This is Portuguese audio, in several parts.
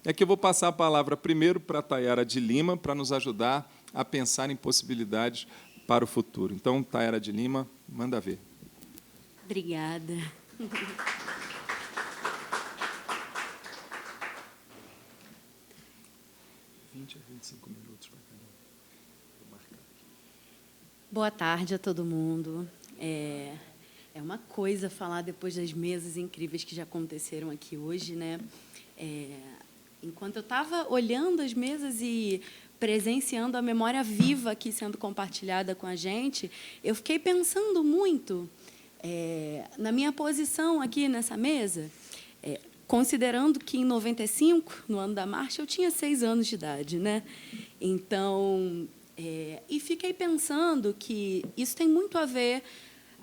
É que eu vou passar a palavra primeiro para a Tayara de Lima, para nos ajudar a pensar em possibilidades para o futuro. Então, Tayara de Lima, manda ver. Obrigada. 20 a 25 minutos para cada um. Vou marcar aqui. Boa tarde a todo mundo. É uma coisa falar depois das mesas incríveis que já aconteceram aqui hoje, né? Enquanto eu estava olhando as mesas e presenciando a memória viva aqui sendo compartilhada com a gente, eu fiquei pensando muito na minha posição aqui nessa mesa, considerando que, em 95, no ano da marcha, eu tinha 6 anos de idade, né? Então, e fiquei pensando que isso tem muito a ver,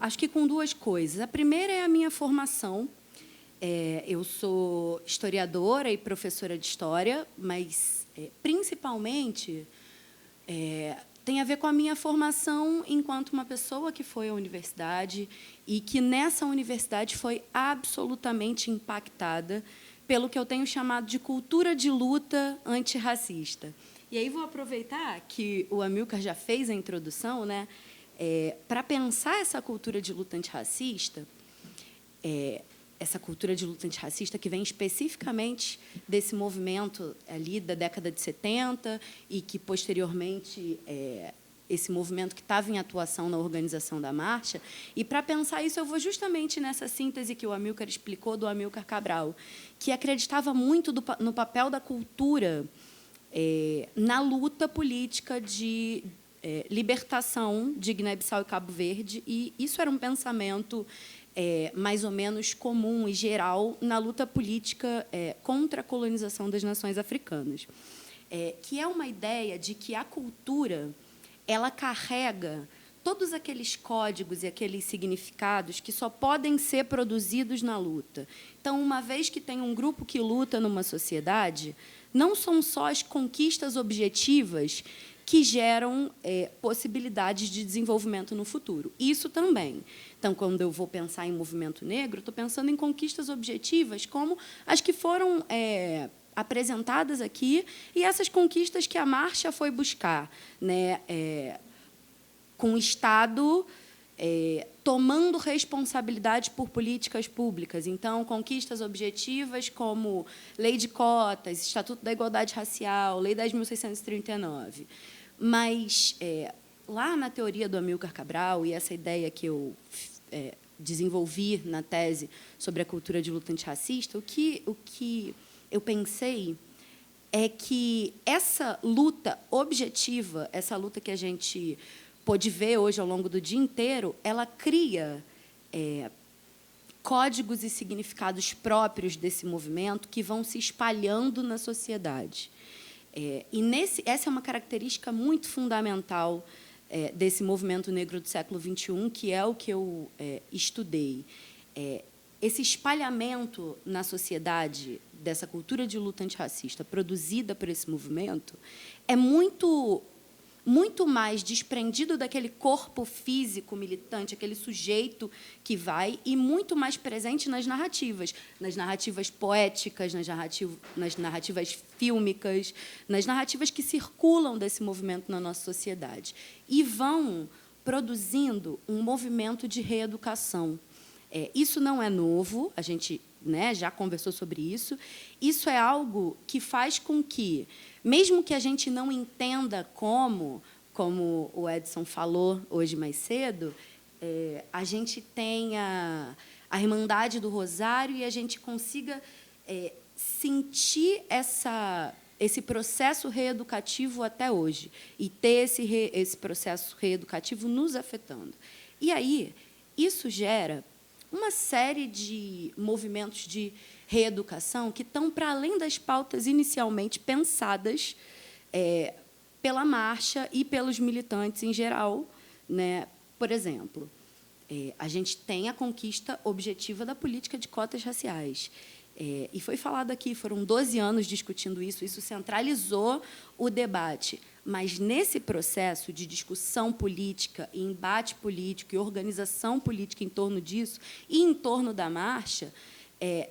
acho que com duas coisas. A primeira é a minha formação. Eu sou historiadora e professora de história, mas, principalmente, tem a ver com a minha formação enquanto uma pessoa que foi à universidade e que, nessa universidade, foi absolutamente impactada pelo que eu tenho chamado de cultura de luta antirracista. E aí vou aproveitar que o Amilcar já fez a introdução, né, para pensar essa cultura de luta antirracista, essa cultura de luta antirracista que vem especificamente desse movimento ali da década de 70 e que, posteriormente, esse movimento que estava em atuação na organização da marcha. E, para pensar isso, eu vou justamente nessa síntese que o Amilcar explicou, do Amilcar Cabral, que acreditava muito no papel da cultura na luta política de libertação de Guiné-Bissau e Cabo Verde, e isso era um pensamento mais ou menos comum e geral na luta política contra a colonização das nações africanas, que é uma ideia de que a cultura ela carrega todos aqueles códigos e aqueles significados que só podem ser produzidos na luta. Então, uma vez que tem um grupo que luta numa sociedade, não são só as conquistas objetivas que geram possibilidades de desenvolvimento no futuro. Isso também. Então, quando eu vou pensar em movimento negro, estou pensando em conquistas objetivas, como as que foram apresentadas aqui, e essas conquistas que a marcha foi buscar, né, com o Estado tomando responsabilidade por políticas públicas. Então, conquistas objetivas como lei de cotas, Estatuto da Igualdade Racial, Lei 10.639. Mas, lá na teoria do Amilcar Cabral, e essa ideia que eu desenvolvi na tese sobre a cultura de luta antirracista, o que eu pensei é que essa luta objetiva, essa luta que a gente pôde ver hoje ao longo do dia inteiro, ela cria códigos e significados próprios desse movimento que vão se espalhando na sociedade. E essa é uma característica muito fundamental desse movimento negro do século XXI, que é o que eu estudei. Esse espalhamento na sociedade dessa cultura de luta antirracista produzida por esse movimento é muito mais desprendido daquele corpo físico militante, aquele sujeito que vai, e muito mais presente nas narrativas poéticas, nas narrativas fílmicas, nas narrativas que circulam desse movimento na nossa sociedade. E vão produzindo um movimento de reeducação. Isso não é novo, a gente, né, já conversou sobre isso. Isso é algo que faz com que, mesmo que a gente não entenda como o Edson falou hoje mais cedo, a gente tenha a Irmandade do Rosário e a gente consiga sentir esse processo reeducativo até hoje e ter esse processo reeducativo nos afetando. E aí, isso gera uma série de movimentos de reeducação que estão para além das pautas inicialmente pensadas pela marcha e pelos militantes em geral, né? Por exemplo, a gente tem a conquista objetiva da política de cotas raciais. E foi falado aqui, foram 12 anos discutindo isso centralizou o debate. Mas, nesse processo de discussão política, e embate político e organização política em torno disso, e em torno da marcha,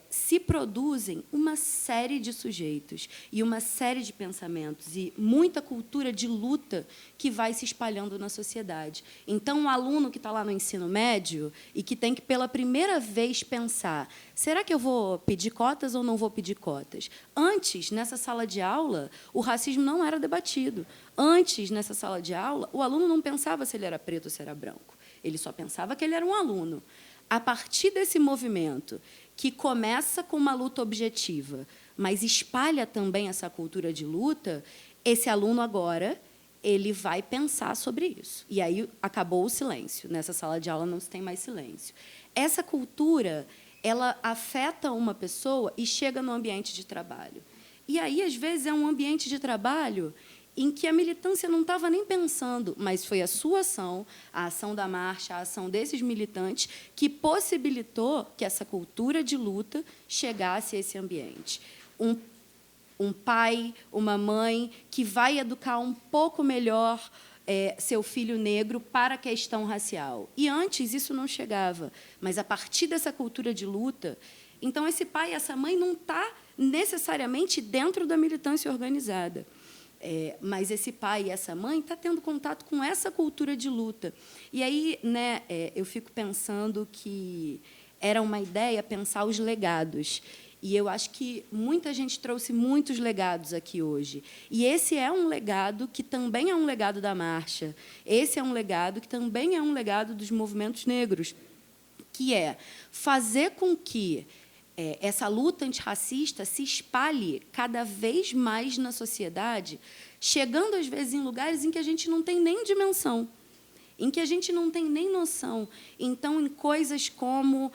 se produzem uma série de sujeitos e uma série de pensamentos e muita cultura de luta que vai se espalhando na sociedade. Então, o aluno que está lá no ensino médio e que tem que, pela primeira vez, pensar: será que eu vou pedir cotas ou não vou pedir cotas? Antes, nessa sala de aula, o racismo não era debatido. Antes, nessa sala de aula, o aluno não pensava se ele era preto ou se era branco. Ele só pensava que ele era um aluno. A partir desse movimento, que começa com uma luta objetiva, mas espalha também essa cultura de luta, esse aluno agora ele vai pensar sobre isso. E aí acabou o silêncio. Nessa sala de aula não se tem mais silêncio. Essa cultura, ela afeta uma pessoa e chega no ambiente de trabalho. E aí, às vezes, é um ambiente de trabalho em que a militância não estava nem pensando, mas foi a sua ação, a ação da marcha, a ação desses militantes, que possibilitou que essa cultura de luta chegasse a esse ambiente. Um pai, uma mãe que vai educar um pouco melhor seu filho negro para a questão racial. E antes isso não chegava, mas a partir dessa cultura de luta, então esse pai e essa mãe não está necessariamente dentro da militância organizada. Mas esse pai e essa mãe estão tendo contato com essa cultura de luta. E aí, né, eu fico pensando que era uma ideia pensar os legados. E eu acho que muita gente trouxe muitos legados aqui hoje. E esse é um legado que também é um legado da marcha. Esse é um legado que também é um legado dos movimentos negros, que é fazer com que essa luta antirracista se espalhe cada vez mais na sociedade, chegando, às vezes, em lugares em que a gente não tem nem dimensão, em que a gente não tem nem noção. Então, em coisas como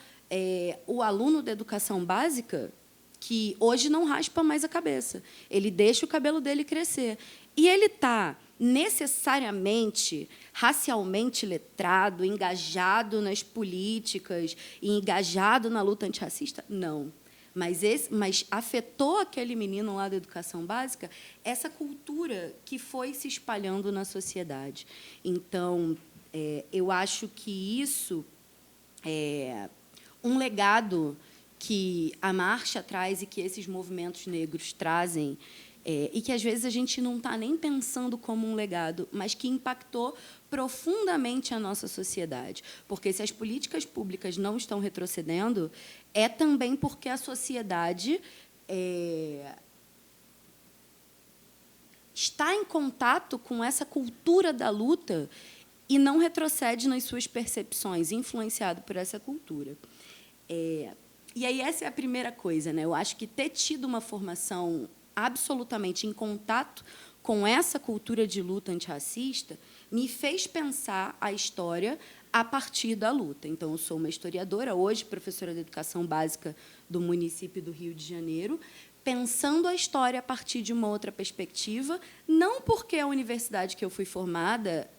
o aluno da educação básica, que hoje não raspa mais a cabeça, ele deixa o cabelo dele crescer. E ele está necessariamente racialmente letrado, engajado nas políticas e engajado na luta antirracista? Não. Mas afetou aquele menino lá da educação básica essa cultura que foi se espalhando na sociedade. Então, eu acho que isso é um legado que a marcha traz e que esses movimentos negros trazem, e que, às vezes, a gente não está nem pensando como um legado, mas que impactou profundamente a nossa sociedade. Porque, se as políticas públicas não estão retrocedendo, é também porque a sociedade está em contato com essa cultura da luta e não retrocede nas suas percepções, influenciado por essa cultura. E aí, essa é a primeira coisa, né? Eu acho que ter tido uma formação absolutamente em contato com essa cultura de luta antirracista me fez pensar a história a partir da luta. Então, eu sou uma historiadora, hoje professora de educação básica do município do Rio de Janeiro, pensando a história a partir de uma outra perspectiva, não porque a universidade que eu fui formada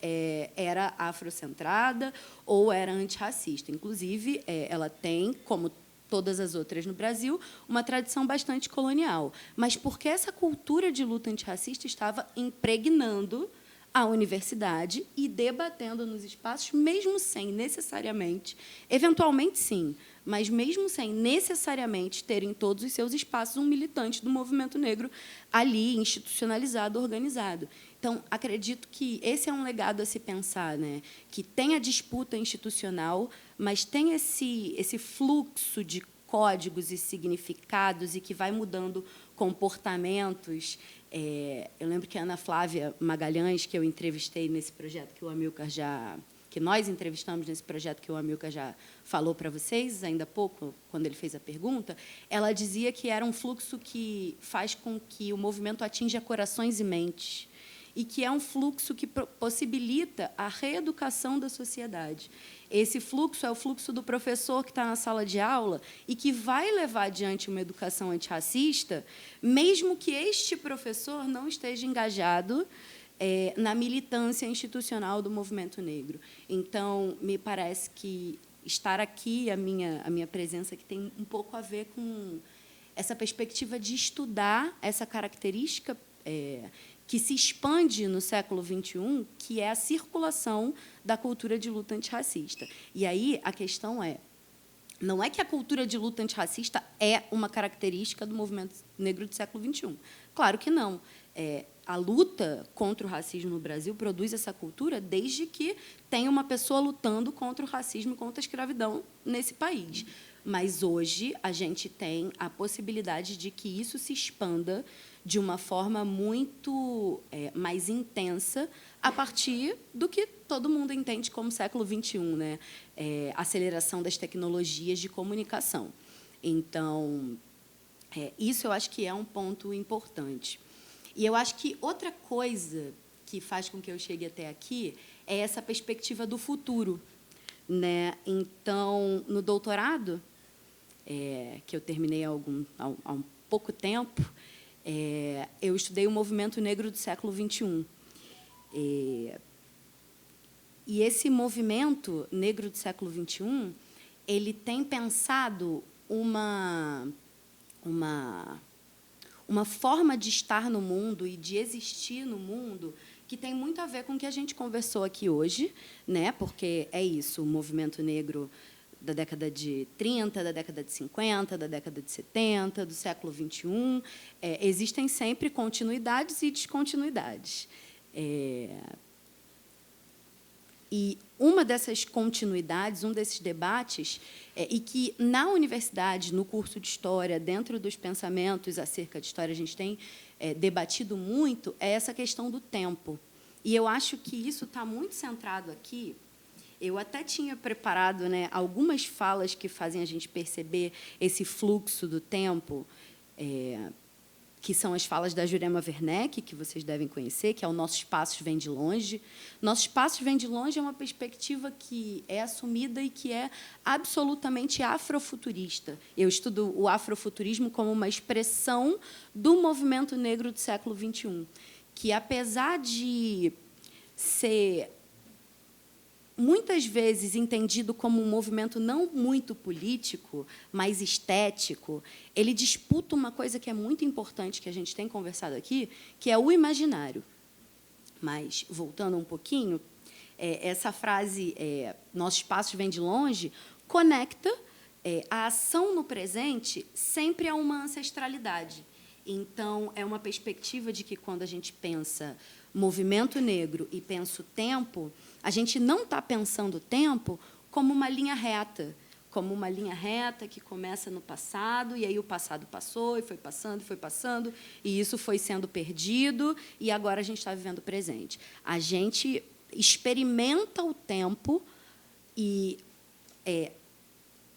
era afrocentrada ou era antirracista. Inclusive, ela tem, como todas as outras no Brasil, uma tradição bastante colonial, mas porque essa cultura de luta antirracista estava impregnando a universidade e debatendo nos espaços, mesmo sem necessariamente, eventualmente sim, mas mesmo sem necessariamente ter em todos os seus espaços um militante do movimento negro ali, institucionalizado, organizado. Então, acredito que esse é um legado a se pensar, né? Que tem a disputa institucional, mas tem esse fluxo de códigos e significados e que vai mudando comportamentos. Eu lembro que a Ana Flávia Magalhães, que eu entrevistei nesse projeto que nós entrevistamos nesse projeto que o Amilcar já falou para vocês, ainda há pouco, quando ele fez a pergunta, ela dizia que era um fluxo que faz com que o movimento atinja corações e mentes, e que é um fluxo que possibilita a reeducação da sociedade. Esse fluxo é o fluxo do professor que está na sala de aula e que vai levar adiante uma educação antirracista, mesmo que este professor não esteja engajado na militância institucional do movimento negro. Então, me parece que estar aqui, a minha presença aqui, tem um pouco a ver com essa perspectiva de estudar essa característica que se expande no século XXI, que é a circulação da cultura de luta antirracista. E aí a questão é, Não é que a cultura de luta antirracista é uma característica do movimento negro do século XXI. Claro que não. A luta contra o racismo no Brasil produz essa cultura desde que tem uma pessoa lutando contra o racismo e contra a escravidão nesse país. Mas, hoje, a gente tem a possibilidade de que isso se expanda de uma forma muito mais intensa a partir do que todo mundo entende como século XXI, né? Aceleração das tecnologias de comunicação. Então, isso eu acho que é um ponto importante. E eu acho que outra coisa que faz com que eu chegue até aqui é essa perspectiva do futuro, né? Então, no doutorado, que eu terminei há um pouco tempo, eu estudei o movimento negro do século XXI. E esse movimento negro do século XXI, ele tem pensado uma forma de estar no mundo e de existir no mundo que tem muito a ver com o que a gente conversou aqui hoje, né? Porque é isso, o movimento negro da década de 30, da década de 50, da década de 70, do século XXI, existem sempre continuidades e descontinuidades. E uma dessas continuidades, um desses debates, e que, na universidade, no curso de História, dentro dos pensamentos acerca de História, a gente tem debatido muito, é essa questão do tempo. E eu acho que isso está muito centrado aqui. Eu até tinha preparado, né, algumas falas que fazem a gente perceber esse fluxo do tempo, que são as falas da Jurema Werneck, que vocês devem conhecer, que é o Nossos Passos Vêm de Longe. Nossos Passos Vêm de Longe é uma perspectiva que é assumida e que é absolutamente afrofuturista. Eu estudo o afrofuturismo como uma expressão do movimento negro do século XXI, que, apesar de ser muitas vezes entendido como um movimento não muito político, mas estético, ele disputa uma coisa que é muito importante, que a gente tem conversado aqui, que é o imaginário. Mas, voltando um pouquinho, essa frase, nossos passos vêm de longe, conecta a ação no presente sempre a uma ancestralidade. Então, é uma perspectiva de que, quando a gente pensa movimento negro e pensa o tempo, a gente não está pensando o tempo como uma linha reta, que começa no passado, e aí o passado passou, e foi passando, e isso foi sendo perdido, e agora a gente está vivendo o presente. A gente experimenta o tempo e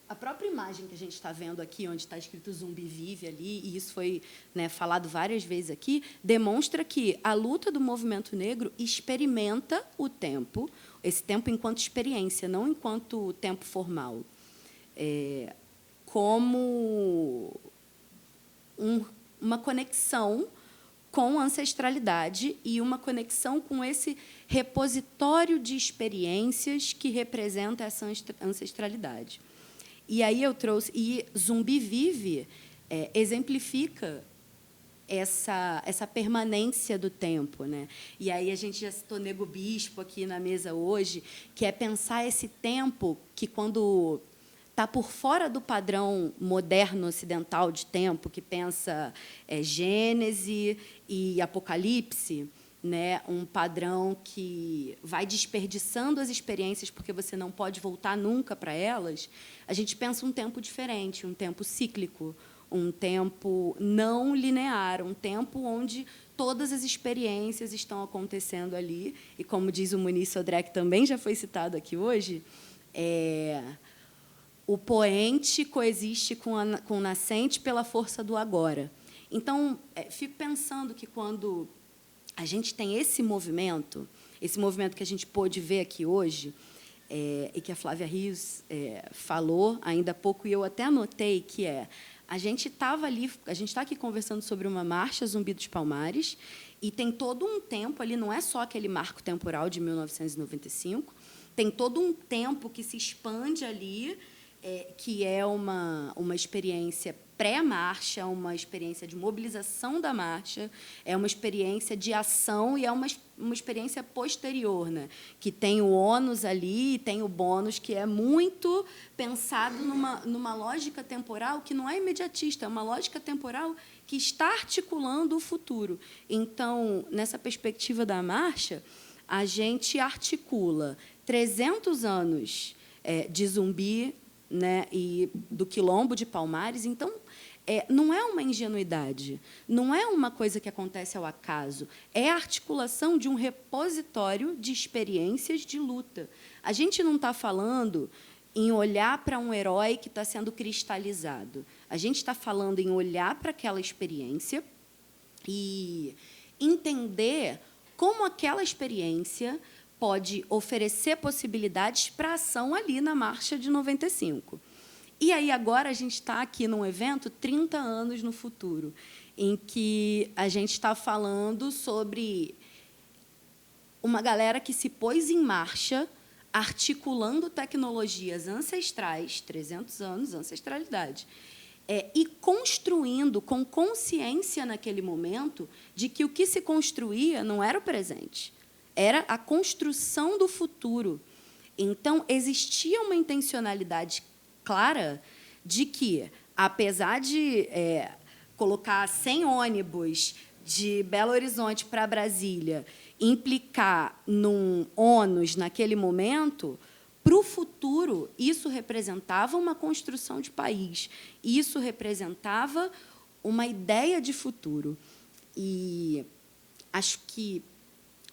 a própria imagem que a gente está vendo aqui, onde está escrito Zumbi Vive ali, e isso foi, né, falado várias vezes aqui, demonstra que a luta do movimento negro experimenta o tempo, esse tempo enquanto experiência, não enquanto tempo formal, como uma conexão com a ancestralidade e uma conexão com esse repositório de experiências que representa essa ancestralidade. E aí eu trouxe... E Zumbi Vive exemplifica essa permanência do tempo, né? E aí a gente já citou Nego Bispo aqui na mesa hoje, que é pensar esse tempo que, quando está por fora do padrão moderno ocidental de tempo, que pensa Gênese e Apocalipse, né, um padrão que vai desperdiçando as experiências porque você não pode voltar nunca para elas, a gente pensa um tempo diferente, um tempo cíclico, um tempo não linear, um tempo onde todas as experiências estão acontecendo ali. E, como diz o Muniz Sodré, que também já foi citado aqui hoje, o poente coexiste com o nascente pela força do agora. Então, fico pensando que, quando a gente tem esse movimento que a gente pôde ver aqui hoje, e que a Flávia Rios falou ainda há pouco, e eu até anotei, que a gente estava ali, a gente está aqui conversando sobre uma marcha Zumbi dos Palmares, e tem todo um tempo ali, não é só aquele marco temporal de 1995, tem todo um tempo que se expande ali, que é uma experiência pré-marcha, uma experiência de mobilização da marcha, é uma experiência de ação e é uma experiência posterior, né? Que tem o ônus ali e tem o bônus, que é muito pensado numa lógica temporal que não é imediatista, é uma lógica temporal que está articulando o futuro. Então, nessa perspectiva da marcha, a gente articula 300 anos de Zumbi, né, e do Quilombo de Palmares. Então, não é uma ingenuidade, não é uma coisa que acontece ao acaso, é a articulação de um repositório de experiências de luta. A gente não está falando em olhar para um herói que está sendo cristalizado. A gente está falando em olhar para aquela experiência e entender como aquela experiência pode oferecer possibilidades para a ação ali na Marcha de 95. E aí, agora, a gente está aqui num evento 30 anos no futuro, em que a gente está falando sobre uma galera que se pôs em marcha, articulando tecnologias ancestrais, 300 anos, ancestralidade, e construindo com consciência, naquele momento, de que o que se construía não era o presente, era a construção do futuro. Então, existia uma intencionalidade clara de que, apesar de colocar 100 ônibus de Belo Horizonte para Brasília, implicar num ônus naquele momento, para o futuro, isso representava uma construção de país, isso representava uma ideia de futuro. E acho que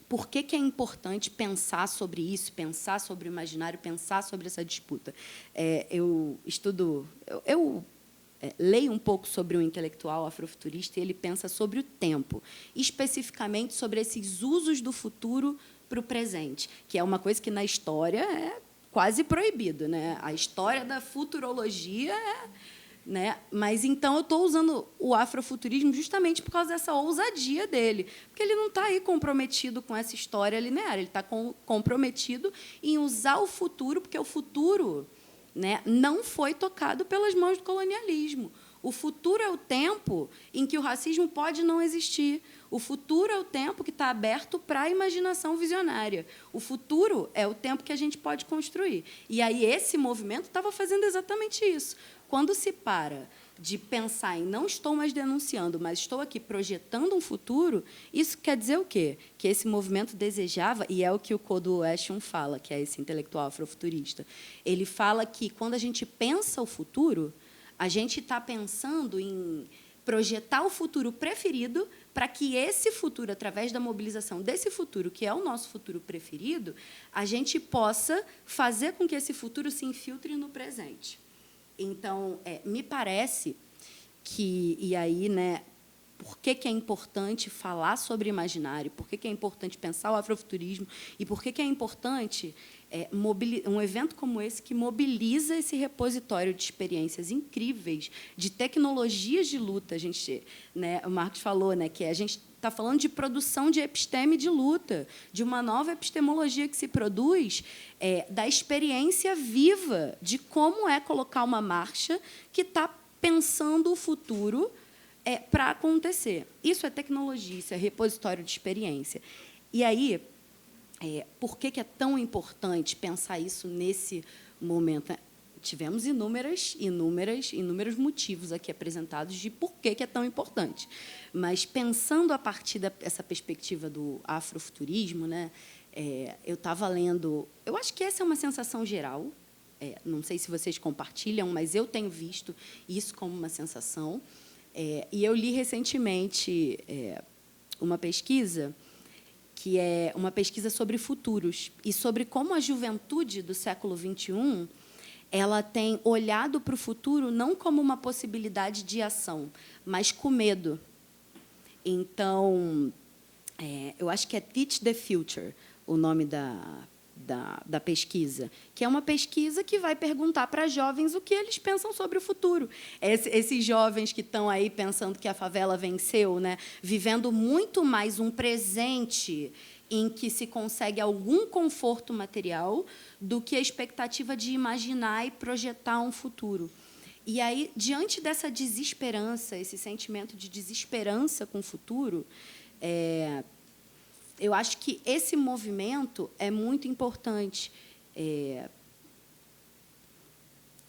por que é importante pensar sobre isso, pensar sobre o imaginário, pensar sobre essa disputa? Eu leio um pouco sobre o intelectual afrofuturista e ele pensa sobre o tempo, especificamente sobre esses usos do futuro para o presente, que é uma coisa que, na história, é quase proibido, né? A história da futurologia né? Mas, então, eu estou usando o afrofuturismo justamente por causa dessa ousadia dele, porque ele não está aí comprometido com essa história linear, ele está comprometido em usar o futuro, porque o futuro, né, não foi tocado pelas mãos do colonialismo. O futuro é o tempo em que o racismo pode não existir. O futuro é o tempo que está aberto para a imaginação visionária. O futuro é o tempo que a gente pode construir. E aí esse movimento estava fazendo exatamente isso. Quando se para de pensar em não estou mais denunciando, mas estou aqui projetando um futuro, isso quer dizer o quê? Que esse movimento desejava, e é o que o Kodo Eshun fala, que é esse intelectual afrofuturista, ele fala que, quando a gente pensa o futuro, a gente está pensando em projetar o futuro preferido para que esse futuro, através da mobilização desse futuro, que é o nosso futuro preferido, a gente possa fazer com que esse futuro se infiltre no presente. Então, me parece que, e aí, né, por que é importante falar sobre imaginário, por que é importante pensar o afrofuturismo e por que é importante um evento como esse que mobiliza esse repositório de experiências incríveis, de tecnologias de luta. A gente, né, o Marcos falou, né, que a gente está falando de produção de episteme de luta, de uma nova epistemologia que se produz da experiência viva de como é colocar uma marcha que está pensando o futuro para acontecer. Isso é tecnologia, isso é repositório de experiência. E aí, por que é tão importante pensar isso nesse momento? Tivemos inúmeros motivos aqui apresentados de por que é tão importante. Mas, pensando a partir dessa perspectiva do afrofuturismo, né, eu estava lendo... Eu acho que essa é uma sensação geral, não sei se vocês compartilham, mas eu tenho visto isso como uma sensação. E eu li recentemente uma pesquisa, que é uma pesquisa sobre futuros, e sobre como a juventude do século XXI ela tem olhado para o futuro não como uma possibilidade de ação, mas com medo. Então, eu acho que é Teach the Future, o nome da pesquisa, que é uma pesquisa que vai perguntar para jovens o que eles pensam sobre o futuro. Esses jovens que estão aí pensando que a favela venceu, né, vivendo muito mais um presente em que se consegue algum conforto material do que a expectativa de imaginar e projetar um futuro. E aí, diante dessa desesperança, esse sentimento de desesperança com o futuro, eu acho que esse movimento é muito importante.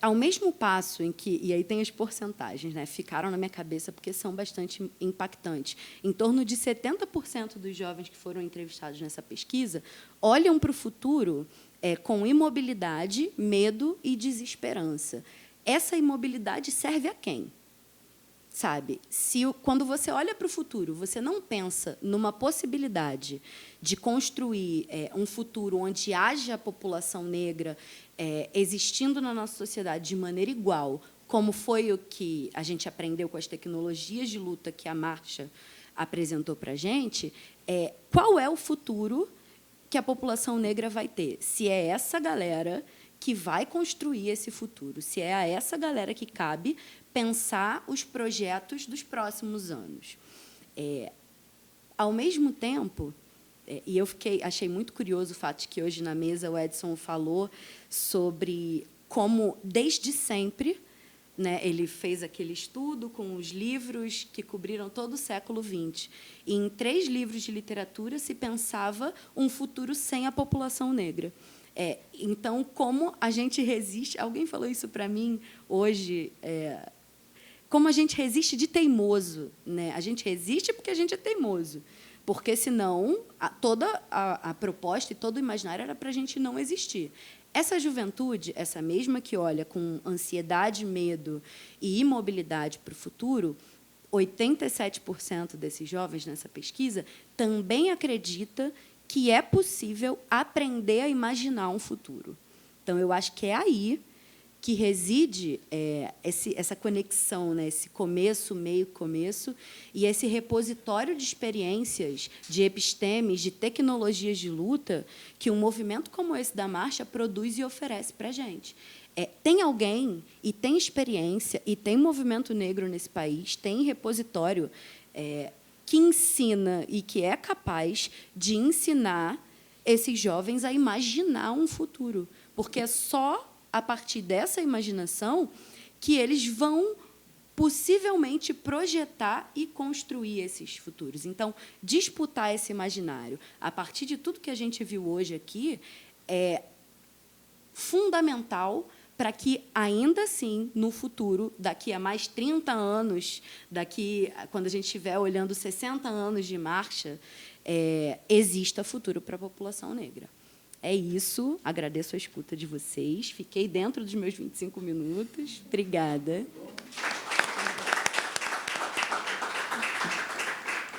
Ao mesmo passo em que, e aí tem as porcentagens, né, ficaram na minha cabeça porque são bastante impactantes, em torno de 70% dos jovens que foram entrevistados nessa pesquisa olham para o futuro com imobilidade, medo e desesperança. Essa imobilidade serve a quem? Sabe? Quando você olha para o futuro, você não pensa numa possibilidade de construir um futuro onde haja população negra existindo na nossa sociedade de maneira igual, como foi o que a gente aprendeu com as tecnologias de luta que a Marcha apresentou para a gente, qual é o futuro que a população negra vai ter? Se é essa galera que vai construir esse futuro, se é a essa galera que cabe pensar os projetos dos próximos anos. Ao mesmo tempo, e eu achei muito curioso o fato de que hoje na mesa o Edson falou sobre como, desde sempre, né, ele fez aquele estudo com os livros que cobriram todo o século XX. E, em 3 livros de literatura, se pensava um futuro sem a população negra. Então, como a gente resiste... Alguém falou isso para mim hoje... como a gente resiste de teimoso, né? A gente resiste porque a gente é teimoso, porque, senão, toda a proposta e todo o imaginário era para a gente não existir. Essa juventude, essa mesma que olha com ansiedade, medo e imobilidade para o futuro, 87% desses jovens nessa pesquisa também acredita que é possível aprender a imaginar um futuro. Então, eu acho que é aí que reside essa conexão, né, esse começo, meio, começo, e esse repositório de experiências, de epistemes, de tecnologias de luta que um movimento como esse da Marcha produz e oferece para a gente. Tem alguém, e tem experiência, e tem movimento negro nesse país, tem repositório que ensina e que é capaz de ensinar esses jovens a imaginar um futuro, porque é só a partir dessa imaginação que eles vão possivelmente projetar e construir esses futuros. Então, disputar esse imaginário a partir de tudo que a gente viu hoje aqui é fundamental para que, ainda assim, no futuro, daqui a mais 30 anos, quando a gente estiver olhando 60 anos de marcha, exista futuro para a população negra. É isso. Agradeço a escuta de vocês. Fiquei dentro dos meus 25 minutos. Obrigada.